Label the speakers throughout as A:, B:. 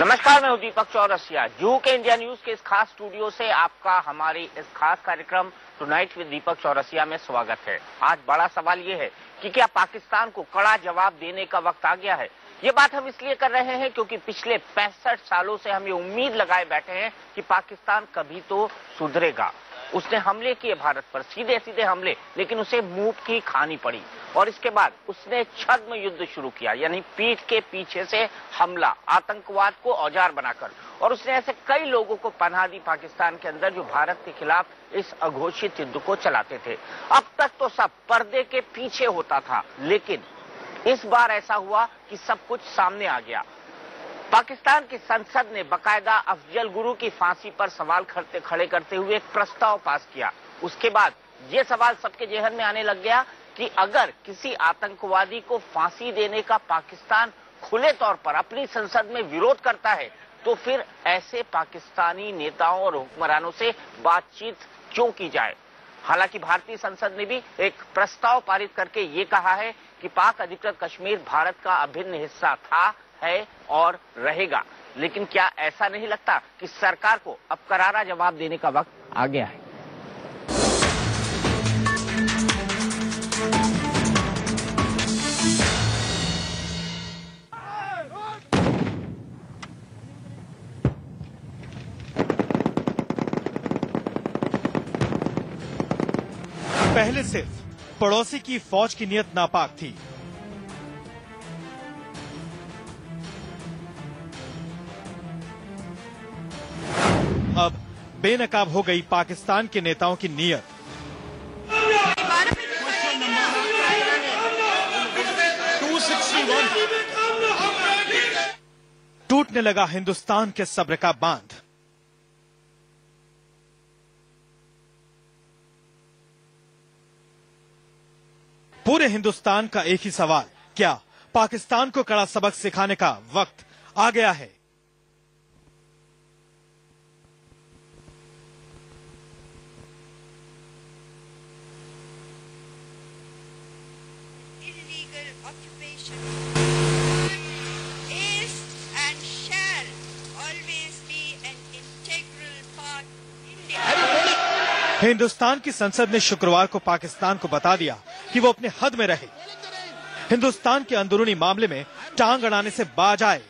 A: नमस्कार, मैं हूं दीपक चौरसिया। जुहू के इंडिया न्यूज के इस खास स्टूडियो से आपका हमारी इस खास कार्यक्रम टुनाइट विद दीपक चौरसिया में स्वागत है। आज बड़ा सवाल ये है कि क्या पाकिस्तान को कड़ा जवाब देने का वक्त आ गया है। ये बात हम इसलिए कर रहे हैं क्योंकि पिछले 65 सालों से हम ये उम्मीद लगाए बैठे हैं कि पाकिस्तान कभी तो सुधरेगा। उसने हमले किए भारत पर, सीधे सीधे हमले, लेकिन उसे मुंह की खानी पड़ी और इसके बाद उसने छद्म युद्ध शुरू किया, यानी पीठ के पीछे से हमला, आतंकवाद को औजार बनाकर। और उसने ऐसे कई लोगों को पनाह दी पाकिस्तान के अंदर जो भारत के खिलाफ इस अघोषित युद्ध को चलाते थे। अब तक तो सब पर्दे के पीछे होता था, लेकिन इस बार ऐसा हुआ कि सब कुछ सामने आ गया। पाकिस्तान की संसद ने बकायदा अफजल गुरु की फांसी पर सवाल खड़े करते हुए एक प्रस्ताव पास किया। उसके बाद ये सवाल सबके जेहन में आने लग गया कि अगर किसी आतंकवादी को फांसी देने का पाकिस्तान खुले तौर पर अपनी संसद में विरोध करता है तो फिर ऐसे पाकिस्तानी नेताओं और हुक्मरानों से बातचीत क्यों की जाए। हालांकि भारतीय संसद ने भी एक प्रस्ताव पारित करके ये कहा है कि पाक अधिकृत कश्मीर भारत का अभिन्न हिस्सा था, है और रहेगा। लेकिन क्या ऐसा नहीं लगता कि सरकार को अब करारा जवाब देने का वक्त आ गया है।
B: पहले सिर्फ पड़ोसी की फौज की नीयत नापाक थी, अब बेनकाब हो गई पाकिस्तान के नेताओं की नीयत। टूटने लगा हिंदुस्तान के सब्र का बांध। पूरे हिंदुस्तान का एक ही सवाल, क्या पाकिस्तान को कड़ा सबक सिखाने का वक्त आ गया है। हिंदुस्तान की संसद ने शुक्रवार को पाकिस्तान को बता दिया कि वो अपने हद में रहे, हिंदुस्तान के अंदरूनी मामले में टांग अड़ाने से बाज आए।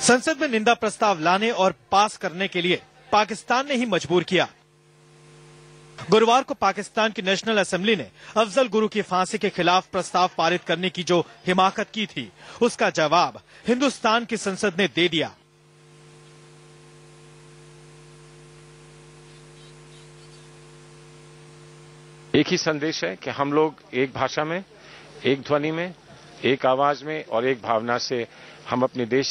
B: संसद में निंदा प्रस्ताव लाने और पास करने के लिए पाकिस्तान ने ही मजबूर किया। गुरुवार को पाकिस्तान की नेशनल असेंबली ने अफजल गुरु की फांसी के खिलाफ प्रस्ताव पारित करने की जो हिमाकत की थी, उसका जवाब हिंदुस्तान की संसद ने दे दिया।
C: एक ही संदेश है कि हम लोग एक भाषा में, एक ध्वनि में, एक आवाज में और एक भावना से हम अपनी देश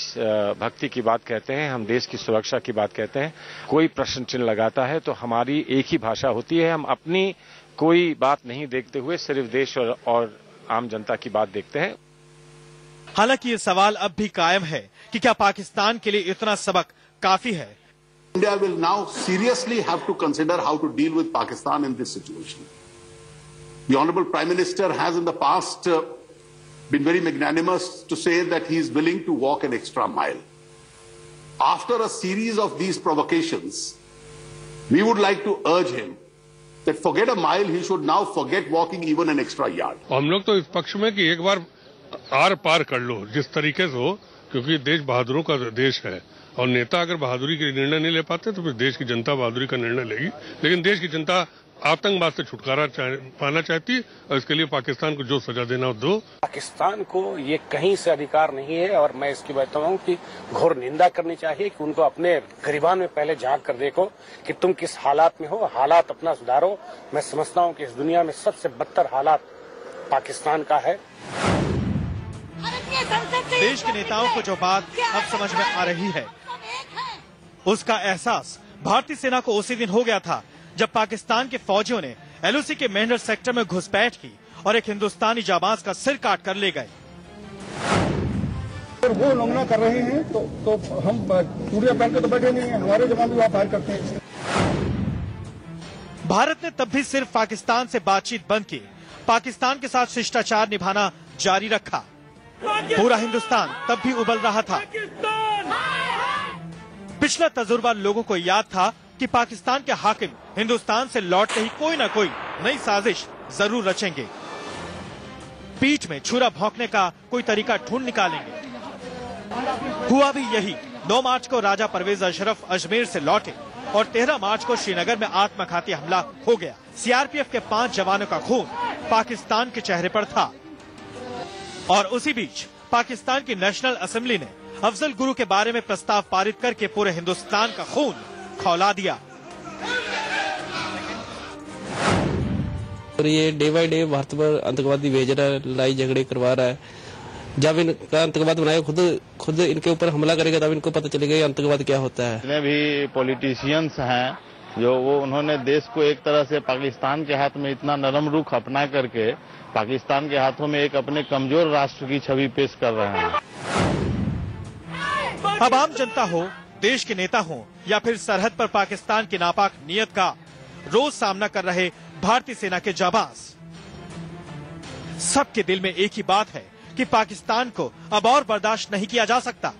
C: भक्ति की बात कहते हैं, हम देश की सुरक्षा की बात कहते हैं। कोई प्रश्न चिन्ह लगाता है तो हमारी एक ही भाषा होती है। हम अपनी कोई बात नहीं देखते हुए सिर्फ देश और आम जनता की बात देखते हैं।
B: हालांकि ये सवाल अब भी कायम है कि क्या पाकिस्तान के लिए इतना सबक काफी है।
D: India will now seriously have to consider how to deal with Pakistan in this situation. The Honorable Prime Minister has in the past been very magnanimous to say that he is willing to walk an extra mile. After a series of these provocations, we would like to urge him that forget a mile, he should now forget walking even an extra yard.
E: हम लोग तो इस पक्ष में कि एक बार are पार कर लो जिस तरीके से हो, क्योंकि देश बहादुरों का देश है और नेता अगर बहादुरी के निर्णय नहीं ले पाते तो फिर देश की जनता बहादुरी का निर्णय लेगी। लेकिन देश की जनता आतंकवाद से छुटकारा पाना चाहती है और इसके लिए पाकिस्तान को जो सजा देना दो।
F: पाकिस्तान को ये कहीं से अधिकार नहीं है और मैं इसकी बताता हूँ कि घोर निंदा करनी चाहिए कि उनको अपने गिरबान में पहले झांक कर देखो कि तुम किस हालात में हो, हालात अपना सुधारो। मैं समझता हूँ कि इस दुनिया में सबसे बदतर हालात पाकिस्तान का है।
B: देश के नेताओं को जो बात अब समझ में आ रही है, उसका एहसास भारतीय सेना को उसी दिन हो गया था जब पाकिस्तान के फौजियों ने एलओसी के मेंढर सेक्टर में घुसपैठ की और एक हिंदुस्तानी जाबाज का सिर काट कर ले गए।
G: अगर वो उल्लंघना कर रहे हैं तो हम चूड़ियां पहन के तो बैठे नहीं हैं, हमारे जवान भी वहां फायर करते हैं।
B: भारत ने तब भी सिर्फ पाकिस्तान से बातचीत बंद की, पाकिस्तान के साथ शिष्टाचार निभाना जारी रखा। पूरा हिंदुस्तान तब भी उबल रहा था। पिछला तजुर्बा लोगों को याद था कि पाकिस्तान के हाकिम हिंदुस्तान से लौटते ही कोई न कोई नई साजिश जरूर रचेंगे, पीठ में छुरा भौंकने का कोई तरीका ढूंढ निकालेंगे। हुआ भी यही। 9 मार्च को राजा परवेज अशरफ अजमेर से लौटे और 13 मार्च को श्रीनगर में आत्मघाती हमला हो गया। सीआरपीएफ के 5 जवानों का खून पाकिस्तान के चेहरे पर था। और उसी बीच पाकिस्तान की नेशनल असेंबली ने अफजल गुरु के बारे में प्रस्ताव पारित करके पूरे हिंदुस्तान का खून खौला दिया।
H: और ये डे बाय डे भारत पर आतंकवादी भेज रहा है, लड़ाई झगड़े करवा रहा है। जब इनका आतंकवाद बनाया खुद इनके ऊपर हमला करेगा तब इनको पता चलेगा आतंकवाद क्या होता है।
I: जितने भी पॉलिटिशियंस हैं जो वो उन्होंने देश को एक तरह से पाकिस्तान के हाथ में इतना नरम रुख अपना करके पाकिस्तान के हाथों में एक अपने कमजोर राष्ट्र की छवि पेश कर रहे हैं।
B: अब आम जनता हो, देश के नेता हो या फिर सरहद पर पाकिस्तान की नापाक नीयत का रोज सामना कर रहे भारतीय सेना के जाबाज, सबके दिल में एक ही बात है कि पाकिस्तान को अब और बर्दाश्त नहीं किया जा सकता।